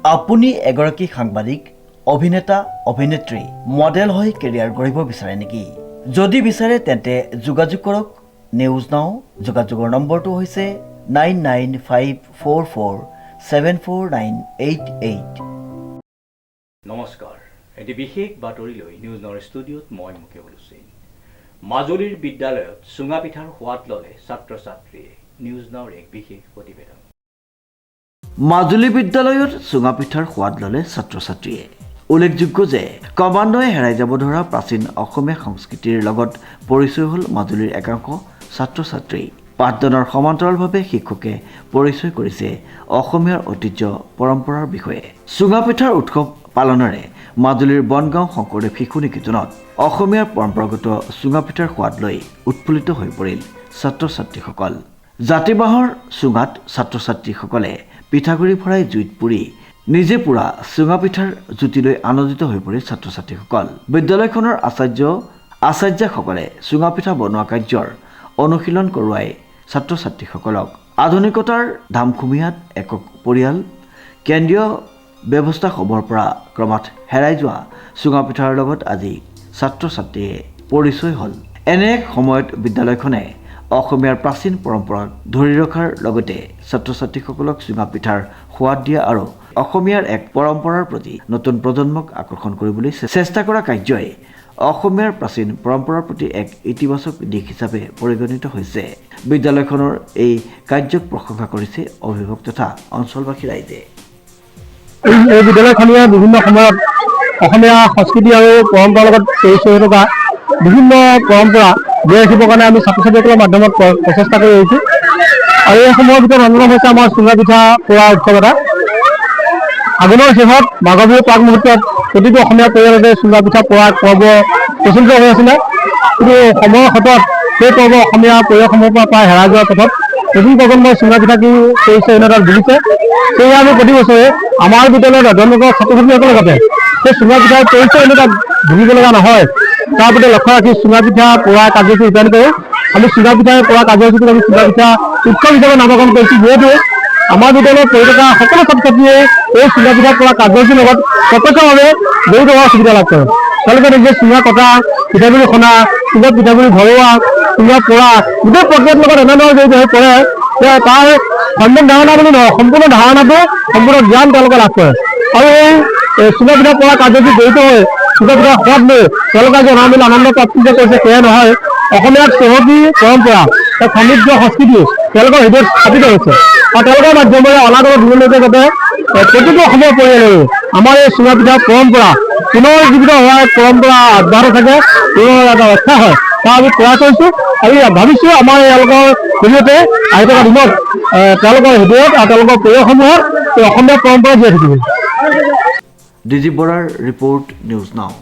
আপুনি এগৰাকী সাংবাদিক, অভিনেতা, অভিনেত্ৰী, মডেল হৈ কেৰিয়াৰ গঢ়িব বিচাৰে নেকি? যদি বিচাৰে তেন্তে যোগাযোগ কৰক নিউজ নাও। যোগাযোগৰ নম্বৰটো হৈছে 9954474988। নমস্কাৰ, এটি বিশেষ বাতৰি লৈ নিউজ নাওৰ ষ্টুডিঅ'ত মই মুকেবুল হুছেইন। মাজুলীৰ বিদ্যালয়ত চুঙা পিঠাৰ সোৱাদ ল'লে ছাত্ৰ ছাত্ৰীয়ে। নিউজ নাওৰ এক বিশেষ প্ৰতিবেদন। মাজুলী বিদ্যালয়ত চুঙা পিঠাৰ সোৱাদ ল'লে ছাত্ৰ ছাত্ৰীয়ে। উল্লেখযোগ্য যে ক্ৰমান্বয়ে হেৰাই যাব ধৰা প্ৰাচীন অসমীয়া সংস্কৃতিৰ লগত পৰিচয় হ'ল মাজুলীৰ একাংশ ছাত্ৰ ছাত্ৰী। পাঠদানৰ সমান্তৰালভাৱে শিক্ষকে পৰিচয় কৰিছে অসমীয়াৰ ঐতিহ্য পৰম্পৰাৰ বিষয়ে। চুঙা পিঠাৰ উৎসৱ পালনেৰে মাজুলীৰ বনগাঁও শংকৰদেৱ শিশু নিকেতনত অসমীয়াৰ পৰম্পৰাগত চুঙা পিঠাৰ সোৱাদ লৈ উৎফুল্লিত হৈ পৰিল ছাত্ৰ ছাত্ৰীসকল। জাতি বাঁহৰ চুঙাত ছাত্ৰ ছাত্ৰীসকলে পিঠাগুড়ি ভৰাই জুইত পুৰি নিজে পোৰা চুঙা পিঠাৰ জুতি লৈ আনন্দিত হৈ পৰিল ছাত্ৰ ছাত্ৰীসকল। বিদ্যালয়খনৰ আচাৰ্যসকলে চুঙা পিঠা বনোৱা কাৰ্যৰ অনুশীলন কৰোৱাই ছাত্ৰ ছাত্ৰীসকলক আধুনিকতাৰ ধামখুমীয়াত একক পৰিয়াল কেন্দ্ৰীয় ব্যৱস্থাসমূহৰ পৰা ক্ৰমাৎ হেৰাই যোৱা চুঙা পিঠাৰ লগত আজি ছাত্ৰ ছাত্ৰীয়ে পৰিচয় হ'ল। এনে এক সময়ত বিদ্যালয়খনে অসমীয়াৰ প্ৰাচীন পৰম্পৰাক ধৰি ৰখাৰ লগতে ছাত্ৰ ছাত্ৰীসকলক চুঙা পিঠাৰ সোৱাদ দিয়া আৰু অসমীয়াৰ এক পৰম্পৰাৰ প্ৰতি নতুন প্ৰজন্মক আকৰ্ষণ কৰিবলৈ চেষ্টা কৰা কাৰ্যই অসমীয়াৰ প্ৰাচীন পৰম্পৰাৰ প্ৰতি এক ইতিবাচক দিশ হিচাপে পৰিগণিত হৈছে। বিদ্যালয়খনৰ এই কাৰ্যক প্ৰশংসা কৰিছে অভিভাৱক তথা অঞ্চলবাসী ৰাইজে। এই বিদ্যালয়খনে বিভিন্ন সময়ত অসমীয়া সংস্কৃতি আৰু পৰম্পৰাৰ লগত পৰিচয় হৈ থকা বিভিন্ন পৰম্পৰা জীয়াই ৰাখিবৰ কাৰণে আমি ছাত্ৰ ছাত্ৰীসকলৰ মাধ্যমত প্ৰচেষ্টা কৰি আহিছোঁ। আৰু এইসমূহৰ ভিতৰত অন্যতম হৈছে আমাৰ চুঙা পিঠা পোৰা উৎসৱ এটা। আঘোণৰ শেষত মাঘৰ বিহুৰ প্ৰাক মুহূৰ্তত প্ৰতিটো অসমীয়া পৰিয়ালতে চুঙা পিঠা পোৰা পৰ্ব প্ৰচলিত হৈ আছিলে। কিন্তু সময়ৰ হাতত সেই পৰ্ব অসমীয়া পৰিয়ালসমূহৰ পৰা প্ৰায় হেৰাই যোৱাৰ পথত নতুন প্ৰজন্মই চুঙা পিঠা কি পৰিচয়হীনতাত ভুগিছে। সেয়ে আমি প্ৰতি বছৰে আমাৰ বিদ্যালয়ত অধ্যয়ন কৰা ছাত্ৰ ছাত্ৰীসকলে যাতে সেই চুঙা পিঠাৰ পৰিচয়হীনতাত ভুগিব লগা নহয় তাৰ প্ৰতি লক্ষ্য ৰাখি চুঙা পিঠা পোৰা কাৰ্যসূচী ৰূপায়ণ কৰোঁ। আমি চুঙা পিঠাৰ পোৰা কাৰ্যসূচীত আমি চুঙা পিঠা উৎসৱ হিচাপে নামকৰণ কৰিছোঁ। যিহেতু আমাৰ বিদ্যালয়ত পঢ়ি থকা সকলো ছাত্ৰ ছাত্ৰীয়ে এই চুঙা পিঠা পোৰা কাৰ্যসূচীৰ লগত প্ৰত্যক্ষভাৱে জড়িত হোৱাৰ সুবিধা লাভ কৰে। তেওঁলোকে নিজে চুঙা কটা, পিঠাগুড়ি খুন্দা, চুঙাত পিঠাগুড়ি ভৰোৱা, চুঙা পোৰা গোটেই প্ৰক্ৰিয়াৰ লগত এনেদৰে জড়িত হৈ পৰে যে তাৰ সম্পূৰ্ণ ধাৰণা বুলি নহয়, সম্পূৰ্ণ ধাৰণাটো সম্পূৰ্ণ জ্ঞান তেওঁলোকে লাভ কৰে। আৰু এই চুঙা পিঠা পোৰা কাৰ্যসূচীত জড়িত হৈ চুঙা পিঠাৰ সোৱাদ লৈ তেওঁলোকে যে অনামিল আনন্দ প্ৰাপ্তি যে কৰিছে সেয়া নহয়, অসমীয়াৰ চহকী পৰম্পৰা সমৃদ্ধ সংস্কৃতি তেওঁলোকৰ হৃদয়ত স্থাপিত হৈছে। আৰু তেওঁলোকৰ মাধ্যমেৰে অনাগত দিনলৈকে যাতে প্ৰতিটো অসমীয়া পৰিয়ালে আমাৰ এই চুঙা পিঠাৰ পৰম্পৰা পুনৰ জীৱিত হোৱাৰ পৰম্পৰা অব্যাহত থাকে, পুনৰ এটা ৰক্ষা হয় তাৰ আমি প্ৰয়াস কৰিছোঁ। আৰু ভাবিছোঁ আমাৰ এওঁলোকৰ জৰিয়তে আহি থকা দিনত তেওঁলোকৰ হৃদয়ত আৰু তেওঁলোকৰ পৰিয়ালসমূহত এই অসমীয়া পৰম্পৰা জীয়াই থাকিব। ডিজি বৰাৰ ৰিপৰ্ট, নিউজ নাও।